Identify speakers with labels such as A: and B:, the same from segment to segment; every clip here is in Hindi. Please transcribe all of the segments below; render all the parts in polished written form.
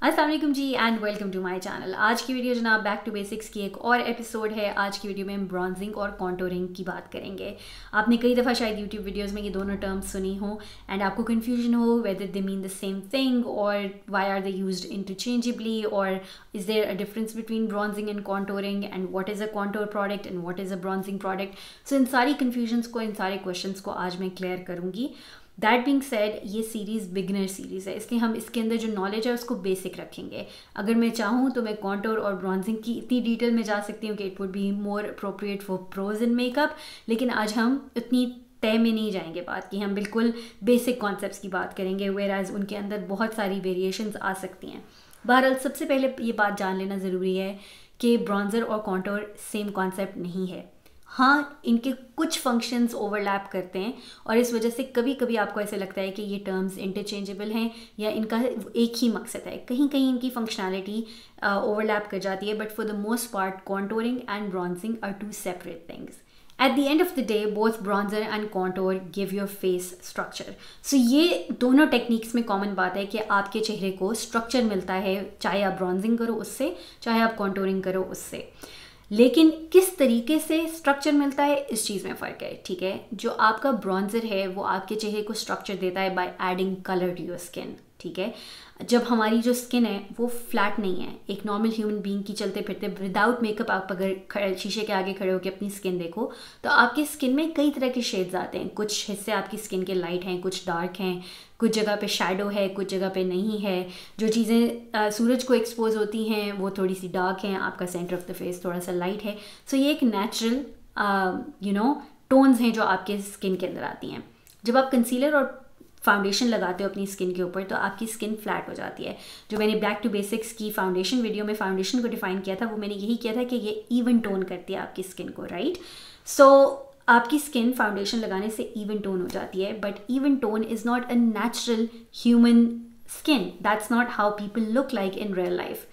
A: अस्सलाम वालेकुम जी and welcome to my channel. आज की वीडियो जनाब बैक टू बेसिक्स की एक और एपिसोड है। आज की वीडियो में हम ब्रॉन्जिंग और कॉन्टोरिंग की बात करेंगे। आपने कई दफ़ा शायद यूट्यूब वीडियोस में ये दोनों टर्म्स सुनी हो एंड आपको कन्फ्यूजन हो whether they mean the same thing और why are they used interchangeably और is there a difference between bronzing and contouring and what is a contour product and what is a bronzing product. So इन सारी कन्फ्यूजन्स को, इन सारे क्वेश्चन को आज मैं क्लियर करूँगी। दैट बीइंग सेड, ये सीरीज़ बिगनर सीरीज़ है, इसलिए हम इसके अंदर जो नॉलेज है उसको बेसिक रखेंगे। अगर मैं चाहूँ तो मैं कॉन्टोर और ब्रॉन्जिंग की इतनी डिटेल में जा सकती हूँ कि it would be more appropriate for pros in makeup, लेकिन आज हम इतनी तय में नहीं जाएंगे बात की। हम बिल्कुल बेसिक कॉन्सेप्ट्स की बात करेंगे, वेयर एज उनके अंदर बहुत सारी वेरिएशंस आ सकती हैं। बहरहाल सबसे पहले ये बात जान लेना ज़रूरी है कि ब्रॉन्ज़र और कॉन्टोर सेम कॉन्सेप्ट नहीं है। हाँ, इनके कुछ फंक्शंस ओवरलैप करते हैं और इस वजह से कभी कभी आपको ऐसे लगता है कि ये टर्म्स इंटरचेंजेबल हैं या इनका एक ही मकसद है। कहीं कहीं इनकी फंक्शनैलिटी ओवरलैप कर जाती है, but for the most part contouring and bronzing are two separate things. At the end of the day, both bronzer and contour give your face structure. So ये दोनों टेक्निक्स में कॉमन बात है कि आपके चेहरे को स्ट्रक्चर मिलता है, चाहे आप ब्रॉन्जिंग करो उससे, चाहे आप कॉन्टोरिंग करो उससे। लेकिन किस तरीके से स्ट्रक्चर मिलता है, इस चीज़ में फ़र्क है। ठीक है, जो आपका ब्रॉन्ज़र है वो आपके चेहरे को स्ट्रक्चर देता है by adding colour to your skin. ठीक है, जब हमारी जो स्किन है वो फ्लैट नहीं है, एक नॉर्मल ह्यूमन बीइंग की चलते फिरते विदाउट मेकअप आप अगर शीशे के आगे खड़े होकर अपनी स्किन देखो तो आपकी स्किन में कई तरह के शेड्स आते हैं। कुछ हिस्से आपकी स्किन के लाइट हैं, कुछ डार्क हैं, कुछ जगह पे शैडो है, कुछ जगह पे नहीं है। जो चीज़ें सूरज को एक्सपोज होती हैं वो थोड़ी सी डार्क हैं, आपका सेंटर ऑफ द फेस थोड़ा सा लाइट है। सो ये एक नेचुरल टोन्स हैं जो आपके स्किन के अंदर आती हैं। जब आप कंसीलर और फाउंडेशन लगाते हो अपनी स्किन के ऊपर तो आपकी स्किन फ्लैट हो जाती है। जो मैंने बैक टू बेसिक्स की फाउंडेशन वीडियो में फाउंडेशन को डिफाइन किया था वो मैंने यही किया था कि ये इवन टोन करती है आपकी स्किन को, राइट। सो आपकी स्किन फाउंडेशन लगाने से इवन टोन हो जाती है, but even tone is not a natural human skin. That's not how people look like in real life.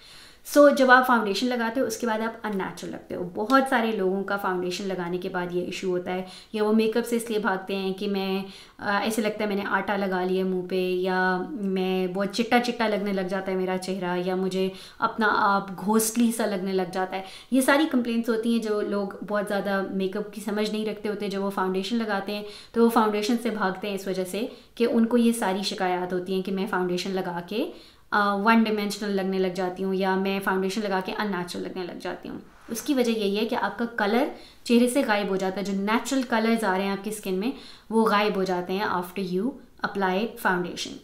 A: So जब आप फाउंडेशन लगाते हो उसके बाद आप अननेचुरल लगते हो। बहुत सारे लोगों का फाउंडेशन लगाने के बाद ये इशू होता है, या वो मेकअप से इसलिए भागते हैं कि मैं ऐसे लगता है मैंने आटा लगा लिया मुंह पे, या मैं बहुत चिट्टा चिट्टा लगने लग जाता है मेरा चेहरा, या मुझे अपना आप घोस्टली सा लगने लग जाता है। ये सारी कंप्लेंट्स होती हैं जो लोग बहुत ज़्यादा मेकअप की समझ नहीं रखते होते। जब वो फाउंडेशन लगाते हैं तो वो फाउंडेशन से भागते हैं इस वजह से कि उनको ये सारी शिकायत होती हैं कि मैं फाउंडेशन लगा के वन डिमेंशनल लगने लग जाती हूँ, या मैं फाउंडेशन लगा के अननेचुरल लगने लग जाती हूँ। उसकी वजह यही है कि आपका कलर चेहरे से गायब हो जाता है। जो नेचुरल कलर्स आ रहे हैं आपकी स्किन में वो गायब हो जाते हैं after you apply foundation.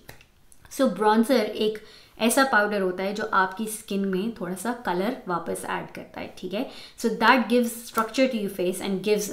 A: So bronzer एक ऐसा पाउडर होता है जो आपकी स्किन में थोड़ा सा कलर वापस ऐड करता है। ठीक है, so that gives structure to your face and gives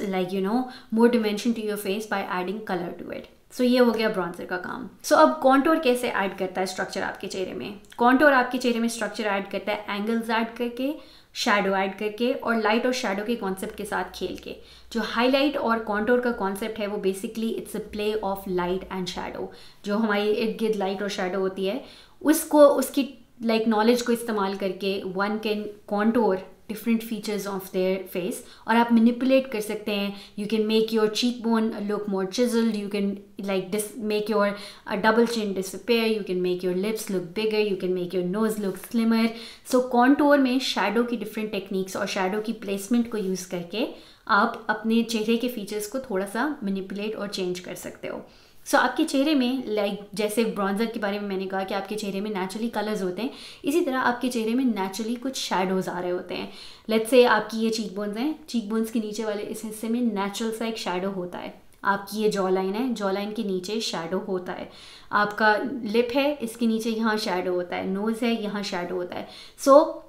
A: more dimension to your face by adding colour to it. So ये हो गया ब्रॉन्जर का काम। सो अब कॉन्टोर कैसे ऐड करता है स्ट्रक्चर आपके चेहरे में? कॉन्टोर आपके चेहरे में स्ट्रक्चर ऐड करता है एंगल्स ऐड करके, शैडो ऐड करके और लाइट और शैडो के कॉन्सेप्ट के साथ खेल के। जो हाईलाइट और कॉन्टोर का कॉन्सेप्ट है वो basically it's a play of light and shadow. जो हमारी इर्द गिर्द लाइट और शैडो होती है उसको, उसकी नॉलेज को इस्तेमाल करके one can contour different features of their face, और आप मैनिपुलेट कर सकते हैं। You can make your cheek bone look more chiselled, you can make your double chin disappear, you can make your lips look bigger, you can make your nose look slimmer. So contour में शैडो की डिफरेंट टेक्निक्स और शैडो की प्लेसमेंट को यूज़ करके आप अपने चेहरे के फीचर्स को थोड़ा सा मैनिपुलेट और चेंज कर सकते हो। सो आपके चेहरे में जैसे ब्रॉन्जर के बारे में मैंने कहा कि आपके चेहरे में नेचुरली कलर्स होते हैं, इसी तरह आपके चेहरे में नेचुरली कुछ शैडोज़ आ रहे होते हैं। लेट्स से आपकी ये चीक बोन्स हैं, चीक बोन्स के नीचे वाले इस हिस्से में नेचुरल सा एक शैडो होता है। आपकी ये जॉ लाइन है, जॉ लाइन के नीचे शैडो होता है। आपका लिप है, इसके नीचे यहाँ शैडो होता है। नोज़ है, यहाँ शैडो होता है। सो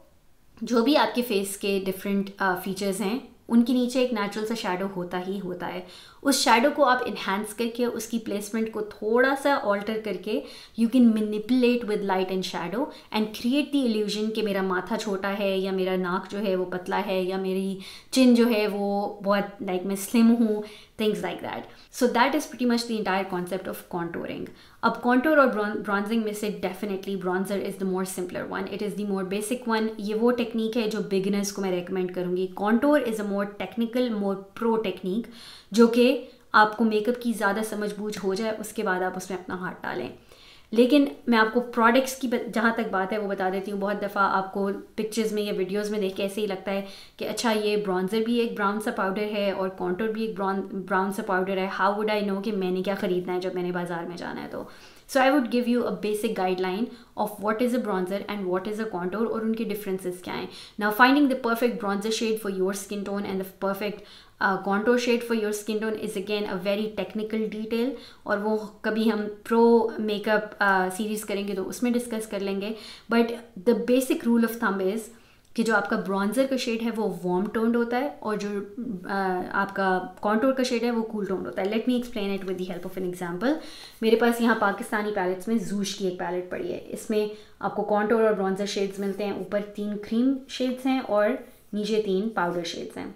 A: जो भी आपके फेस के डिफरेंट फीचर्स हैं उनके नीचे एक नेचुरल सा शैडो होता ही होता है। उस शैडो को आप इन्हांस करके, उसकी प्लेसमेंट को थोड़ा सा ऑल्टर करके, you can manipulate with light and shadow and create the illusion कि मेरा माथा छोटा है, या मेरा नाक जो है वो पतला है, या मेरी चिन जो है वो बहुत मैं स्लिम हूँ, things like that. So that is pretty much the entire concept of contouring. अब कॉन्टोर और ब्रॉन्जिंग में से definitely bronzer is the more simpler one, it is the more basic one. ये वो टेक्निक है जो बिगिनर्स को मैं रेकमेंड करूँगी। Contour is a more technical, more pro technique, जो कि आपको मेकअप की ज़्यादा समझ बूझ हो जाए उसके बाद आप उसमें अपना हाथ डालें। लेकिन मैं आपको प्रोडक्ट्स की जहाँ तक बात है वो बता देती हूँ। बहुत दफ़ा आपको पिक्चर्स में या वीडियोस में देख के ऐसे ही लगता है कि अच्छा ये ब्राउन्ज़र भी एक ब्राउन सा पाउडर है और कॉन्टोर भी एक ब्राउन सा पाउडर है, हाउ वुड आई नो कि मैंने क्या ख़रीदना है जब मैंने बाज़ार में जाना है। तो so I would give you a basic guideline of what is a bronzer and what is a contour और उनके डिफरेंसेस क्या हैं। Now finding the perfect bronzer shade for your skin tone and the perfect contour shade for your skin tone is again a very technical detail, और वो कभी हम प्रो मेकअप सीरीज़ करेंगे तो उसमें डिस्कस कर लेंगे। But the basic rule of thumb is कि जो आपका ब्रॉन्ज़र का शेड है वो वार्म टोन्ड होता है और जो आपका कॉन्टोर का शेड है वो कूल टोन्ड होता है। Let me explain it with the help of an example. मेरे पास यहाँ पाकिस्तानी पैलेट्स में जूश की एक पैलेट पड़ी है। इसमें आपको कॉन्टोर और ब्रॉन्ज़र शेड्स मिलते हैं। ऊपर 3 क्रीम शेड्स हैं और नीचे 3 पाउडर शेड्स हैं।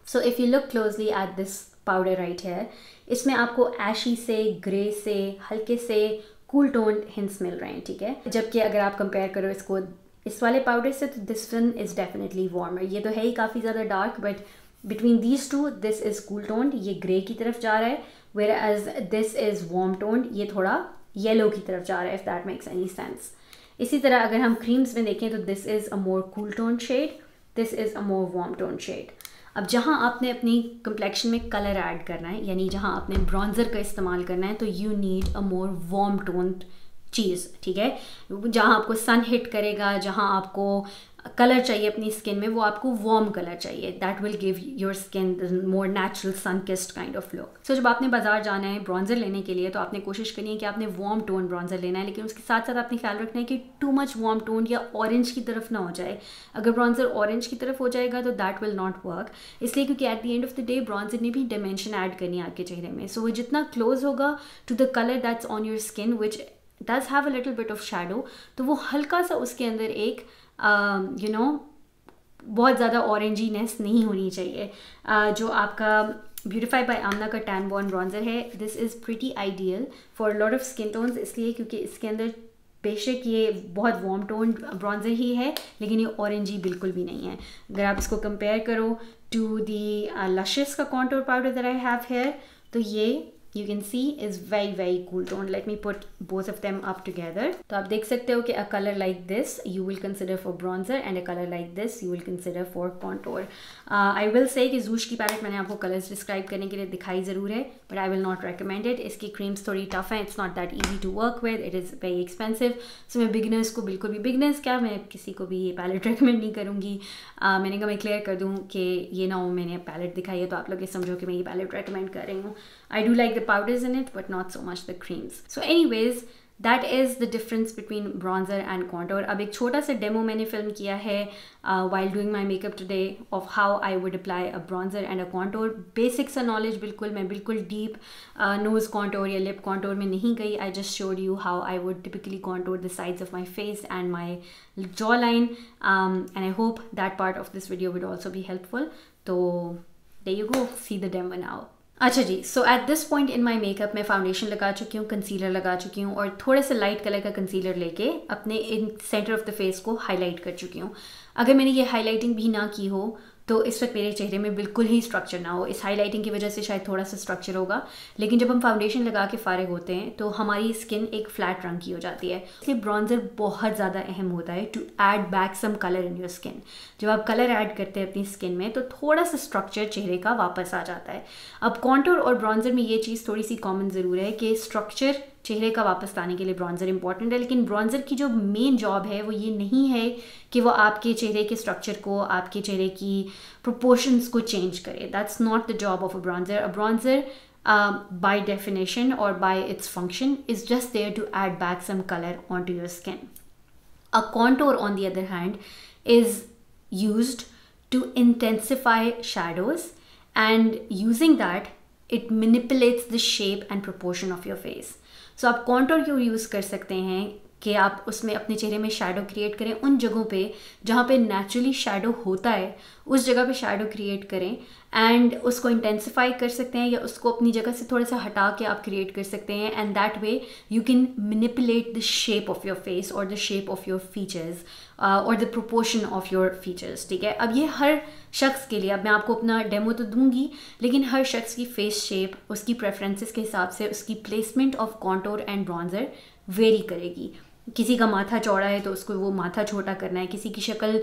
A: So if you look closely at this powder right है, इसमें आपको ऐशी से, ग्रे से, हल्के से कूल टोन हिंट्स मिल रहे हैं, ठीक है। जबकि अगर आप कंपेयर करो इसको इस वाले पाउडर से तो this one is definitely warmer. ये तो है ही काफ़ी ज़्यादा dark, but between these two this is cool toned, ये ग्रे की तरफ जा रहा है, whereas this is warm toned, ये थोड़ा येलो की तरफ जा रहा है, if that makes any sense. इसी तरह अगर हम क्रीम्स में देखें तो this is a more cool tone shade, this is a more warm tone shade. अब जहाँ आपने अपनी कम्प्लेक्शन में कलर ऐड करना है, यानी जहाँ आपने ब्रॉन्ज़र का इस्तेमाल करना है, तो you need a more warm toned चीज़, ठीक है। जहाँ आपको सन हिट करेगा, जहाँ आपको कलर चाहिए अपनी स्किन में, वो आपको वार्म कलर चाहिए। That will give your skin more natural sun kissed kind of look. So जब आपने बाजार जाना है ब्रॉन्ज़र लेने के लिए तो आपने कोशिश करनी है कि आपने वार्म टोन ब्रॉन्ज़र लेना है, लेकिन उसके साथ साथ आपने ख्याल रखना है कि टू मच वार्म टोन या ऑरेंज की तरफ ना हो जाए। अगर ब्रॉन्ज़र ऑरेंज की तरफ हो जाएगा तो दैट विल नॉट वर्क, इसलिए क्योंकि at the end of the day bronzer ने भी डायमेंशन ऐड करनी है आपके चेहरे में। सो वो जितना क्लोज होगा to the colour that's on your skin which does have a little bit of shadow, तो वो हल्का सा उसके अंदर एक बहुत ज़्यादा ऑरेंजीनेस नहीं होनी चाहिए। जो आपका ब्यूटिफाई बाय आमना का टैन बॉर्न ब्रॉन्ज़र है, this is pretty ideal for lot of skin tones, इसलिए क्योंकि इसके अंदर बेशक ये बहुत वार्म टोन ब्रॉन्ज़र ही है लेकिन ये ऑरेंजी बिल्कुल भी नहीं है। अगर आप इसको कंपेयर करो टू दी लशेस का contour powder that I have here, तो ये you can see is very cool tone. Let me put both of them up together. तो आप देख सकते हो कि a color like this you will consider for bronzer and a color like this you will consider for contour. I will say कि Zoosh की पैलेट मैंने आपको कलर्स डिस्क्राइब करने के लिए दिखाई ज़रूर है, but I will not recommend it. इसकी क्रीम्स थोड़ी टफ हैं, it's not that easy to work with, it is very expensive. So मैं बिगनर्स को बिल्कुल भी, बिगनर्स क्या, मैं किसी को भी ये पैलेट रेकमेंड नहीं करूँगी। मैंने कहा मैं क्लियर कर दूँ कि ये ना हो मैंने पैलेट दिखाई है तो आप लोग ये समझो कि मैं ये पैलेट रेकमेंड कर रही हूँ। I do like the powders in it, but not so much the creams. So anyways, that is the difference between bronzer and contour. अब एक छोटा सा डेमो मैंने फिल्म किया है while doing my makeup today of how I would apply a bronzer and a contour. Basic सा knowledge बिल्कुल, मैं बिल्कुल deep nose contour या lip contour में नहीं गई. I just showed you how I would typically contour the sides of my face and my jawline, and I hope that part of this video would also be helpful. So there you go, see the demo now. अच्छा जी, so at this point in my makeup मैं फाउंडेशन लगा चुकी हूँ, कंसीलर लगा चुकी हूँ और थोड़े से लाइट कलर का कंसीलर लेके अपने इन सेंटर ऑफ द फेस को हाईलाइट कर चुकी हूँ। अगर मैंने ये हाईलाइटिंग भी ना की हो तो इस वक्त मेरे चेहरे में बिल्कुल ही स्ट्रक्चर ना हो। इस हाईलाइटिंग की वजह से शायद थोड़ा सा स्ट्रक्चर होगा, लेकिन जब हम फाउंडेशन लगा के फारिग होते हैं तो हमारी स्किन एक फ्लैट रंग की हो जाती है। इसलिए ब्रॉन्ज़र बहुत ज़्यादा अहम होता है to add back some colour in your skin. जब आप कलर ऐड करते हैं अपनी स्किन में तो थोड़ा सा स्ट्रक्चर चेहरे का वापस आ जाता है। अब कॉन्टूर और ब्रॉन्ज़र में ये चीज़ थोड़ी सी कॉमन ज़रूर है कि स्ट्रक्चर चेहरे का वापस लाने के लिए ब्रॉन्ज़र इंपॉर्टेंट है, लेकिन ब्रॉन्ज़र की जो मेन जॉब है वो ये नहीं है कि वो आपके चेहरे के स्ट्रक्चर को, आपके चेहरे की प्रोपोर्शंस को चेंज करे। That's not the job of a bronzer. A bronzer by definition or by its function is just there to add back some color onto your skin. A contour on the other hand is used to intensify shadows, and using that it manipulates the shape and proportion of your face. So आप contour क्यों यूज़ कर सकते हैं कि आप उसमें अपने चेहरे में शैडो क्रिएट करें, उन जगहों पे जहाँ पे नेचुरली शैडो होता है उस जगह पे शैडो क्रिएट करें एंड उसको इंटेंसिफाई कर सकते हैं या उसको अपनी जगह से थोड़ा सा हटा के आप क्रिएट कर सकते हैं, and that way you can manipulate the shape of your face और the shape of your features और the proportion of your features. ठीक है, अब ये हर शख्स के लिए, अब मैं आपको अपना डेमो तो दूंगी, लेकिन हर शख्स की फेस शेप, उसकी प्रेफरेंसेस के हिसाब से उसकी placement of contour and bronzer very करेगी। किसी का माथा चौड़ा है तो उसको वो माथा छोटा करना है, किसी की शक्ल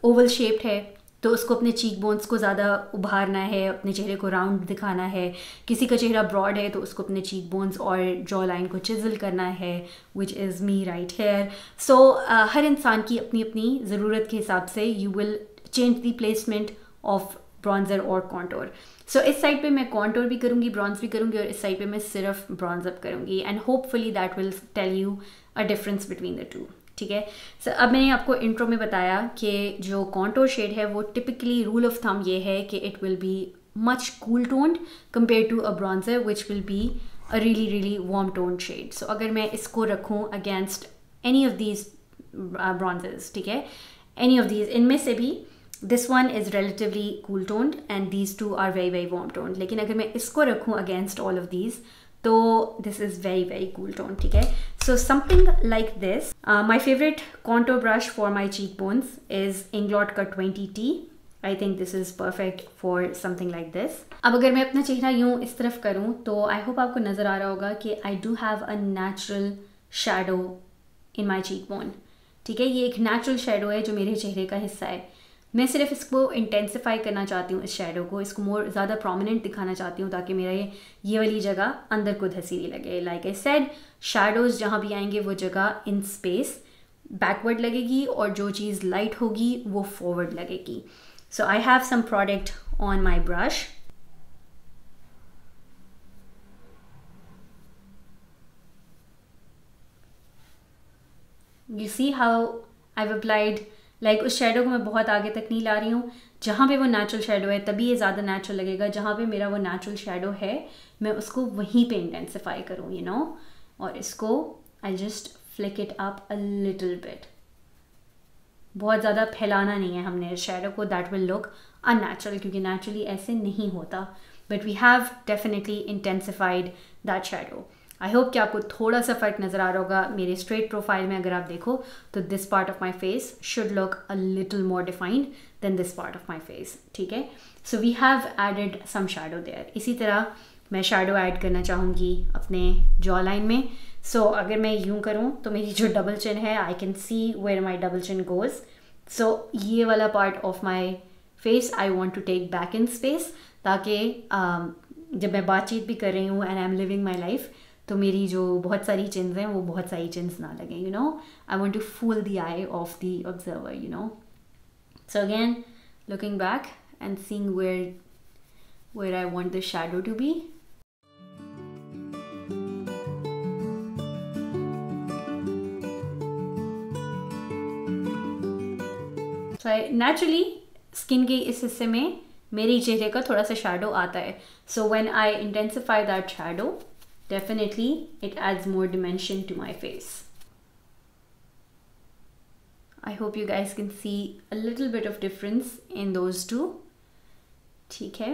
A: ओवल शेप्ड है तो उसको अपने चीक बोन्स को ज़्यादा उभारना है, अपने चेहरे को राउंड दिखाना है। किसी का चेहरा ब्रॉड है तो उसको अपने चीक बोन्स और जॉ लाइन को चिजल करना है, which is me right here. So हर इंसान की अपनी अपनी ज़रूरत के हिसाब से you will change the placement of bronzer और कॉन्टोर। सो इस साइड पे मैं कॉन्टोर भी करूँगी, ब्रॉन्ज भी करूँगी, और इस साइड पे मैं सिर्फ ब्रॉन्ज अप करूँगी, and hopefully that will tell you a difference between the two. ठीक है। सो अब मैंने आपको इंट्रो में बताया कि जो कॉन्टोर शेड है वो टिपिकली रूल ऑफ थंब ये है कि it will be much cool toned compare to a bronzer which will be a really warm toned shade. So अगर मैं इसको रखूँ against any of these bronzers, ठीक है, एनी ऑफ दीज, इनमें से भी this one is relatively cool toned and these two are very warm toned, लेकिन अगर मैं इसको रखूँ अगेंस्ट ऑल ऑफ दीज तो this is very cool tone. ठीक है। सो something like this. My favourite contour brush for my cheek bones is Inglot का 20T। I think this is perfect for something like this. अब अगर मैं अपना चेहरा यूँ इस तरफ करूँ तो आई होप आपको नज़र आ रहा होगा कि I do have a natural shadow in my cheek bone. ठीक है, ये एक नेचुरल शेडो है जो मेरे चेहरे का हिस्सा है। मैं सिर्फ इसको इंटेंसिफाई करना चाहती हूँ, इस शेडो को, इसको मोर ज़्यादा प्रोमिनेंट दिखाना चाहती हूँ ताकि मेरा ये वाली जगह अंदर को धसीली लगे। लाइक आई सेड, शेडोज़ जहाँ भी आएंगे वो जगह इन स्पेस बैकवर्ड लगेगी और जो चीज़ लाइट होगी वो फॉरवर्ड लगेगी। So I have some product on my brush. You see how I've applied, like उस शेडो को मैं बहुत आगे तक नहीं ला रही हूँ। जहाँ पे वो नेचुरल शेडो है तभी ये ज़्यादा नेचुरल लगेगा। जहाँ पे मेरा वो नेचुरल शेडो है मैं उसको वहीं पे इंटेंसिफाई करूँ, यू नो, और इसको I just flick it up a little bit. बहुत ज़्यादा फैलाना नहीं है हमने इस शेडो को, दैट विल लुक अननेचुरल, क्योंकि नेचुरली ऐसे नहीं होता, but we have definitely intensified that shadow. I hope कि आपको थोड़ा सा फ़र्क नज़र आ रहा होगा मेरे स्ट्रेट प्रोफाइल में। अगर आप देखो तो this part of my face should look a little more defined than this part of my face. ठीक है। So we have added some shadow there. इसी तरह मैं शेडो ऐड करना चाहूँगी अपने जॉ लाइन में। सो अगर मैं यूँ करूँ तो मेरी जो डबल चिन है, I can see where my double chin goes. So ये वाला part of my face I want to take back in space, ताकि जब मैं बातचीत भी कर रही हूँ and I am living my life तो मेरी जो बहुत सारी चिन्स हैं वो बहुत सारी चिन्स ना लगें, you know. I want to fool the eye of the observer, you know. So again looking back and seeing where I want the shadow to be. So naturally skin के इस हिस्से में मेरे चेहरे का थोड़ा सा शैडो आता है। So when I intensify that shadow, definitely it adds more dimension to my face. I hope you guys can see a little bit of difference in those two. ठीक है।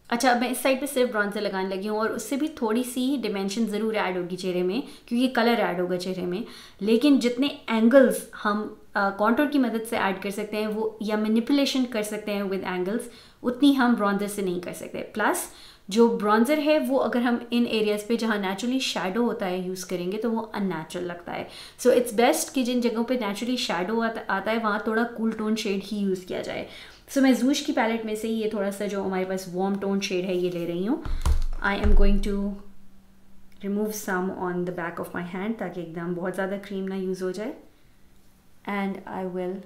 A: अच्छा, अब मैं इस साइड पे सिर्फ ब्रॉन्जर लगाने लगी हूँ और उससे भी थोड़ी सी डिमेंशन ज़रूर ऐड होगी चेहरे में, क्योंकि कलर ऐड होगा चेहरे में। लेकिन जितने एंगल्स हम कॉन्टोर की मदद से ऐड कर सकते हैं वो, या मैनिपुलेशन कर सकते हैं विद एंगल्स, उतनी हम ब्रॉन्जर से नहीं कर सकते। प्लस जो ब्रॉन्जर है वो अगर हम इन एरियाज़ पे जहाँ नेचुरली शैडो होता है यूज़ करेंगे तो वो अननेचुरल लगता है। सो इट्स बेस्ट कि जिन जगहों पे नेचुरली शैडो आता है वहाँ थोड़ा कूल टोन शेड ही यूज़ किया जाए। सो मैं जूश की पैलेट में से ये थोड़ा सा जो हमारे पास वार्म टोन शेड है ये ले रही हूँ। I am going to remove some on the back of my hand ताकि एकदम बहुत ज़्यादा क्रीम ना यूज़ हो जाए, and I will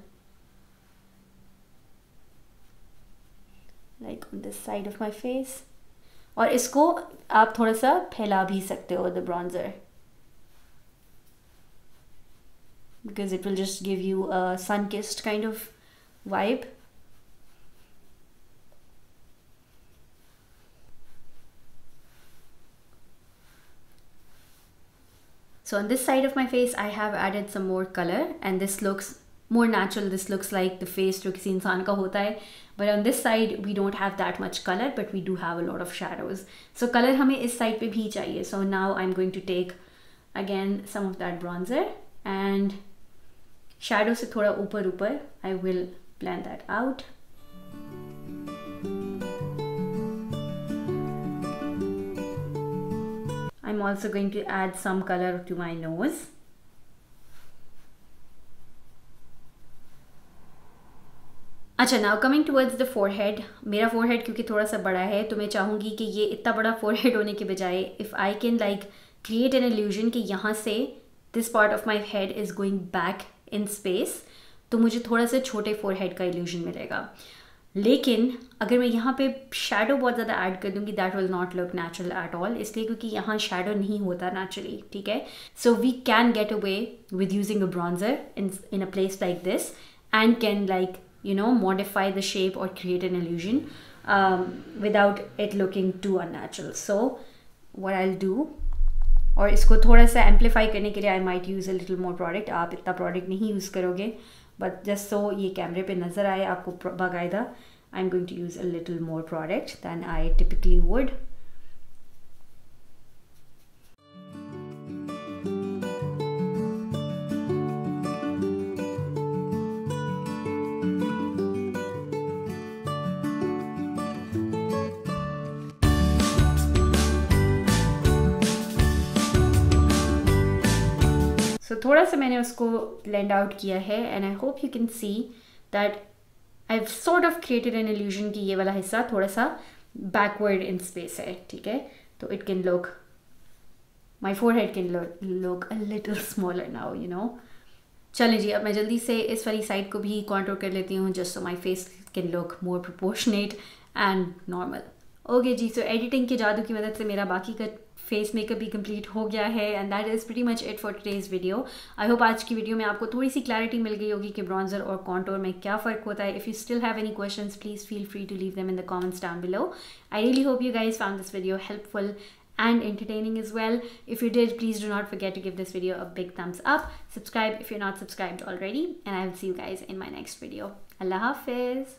A: like on this side of my face. और इसको आप थोड़ा सा फैला भी सकते हो the bronzer, because it will just give you a sun kissed kind of vibe. So on this side of my face I have added some more color and this looks more natural. This looks like the face जो किसी इंसान का होता है, but on this side we don't have that much color, but we do have a lot of shadows. So color हमें इस side पे भी चाहिए. So now I'm going to take again some of that bronzer and shadow से थोड़ा ऊपर I will blend that out. I'm also going to add some color to my nose. अच्छा, now coming towards the forehead. मेरा फोरहेड क्योंकि थोड़ा सा बड़ा है तो मैं चाहूँगी कि ये इतना बड़ा फोरहेड होने के बजाय if I can like create an illusion कि यहाँ से this part of my head is going back in space, तो मुझे थोड़ा सा छोटे फोरहेड का इल्यूजन मिलेगा. लेकिन अगर मैं यहाँ पे शैडो बहुत ज़्यादा ऐड कर दूँगी that will not look natural at all, इसलिए क्योंकि यहाँ शैडो नहीं होता नेचुरली. ठीक है, so we can get away with using a bronzer in a place like this and can like modify the shape or create an illusion without it looking too unnatural. So what I'll do, और इसको थोड़ा सा एम्पलीफाई करने के लिए I might use a little more product. आप इतना प्रोडक्ट नहीं यूज़ करोगे, but just so ये कैमरे पे नज़र आए आपको बाकायदा, I'm going to use a little more product than I typically would. So थोड़ा सा मैंने उसको blend out किया है and I hope you can see that I've sort of created an illusion कि ये वाला हिस्सा थोड़ा सा backward in space है. ठीक है, तो it can look, my forehead can look a little smaller now, चलिए जी, अब मैं जल्दी से इस वाली साइड को भी contour कर लेती हूँ just so my face can look more proportionate and normal. Okay जी, सो एडिटिंग के जादू की मदद से मेरा बाकी का फेस मेकअप भी कंप्लीट हो गया है and that is pretty much it for today's video. I hope आज की वीडियो में आपको थोड़ी सी क्लैरिटी मिल गई होगी कि ब्रॉन्जर और कॉन्टोर में क्या फ़र्क होता है. If you still have any questions please feel free to leave them in the comments down below. I really hope you guys found this video helpful and entertaining as well. If you did, please do not forget to give this video a big thumbs up. Subscribe if you're not subscribed already, and I will see you guys in my next video. Allah Hafiz.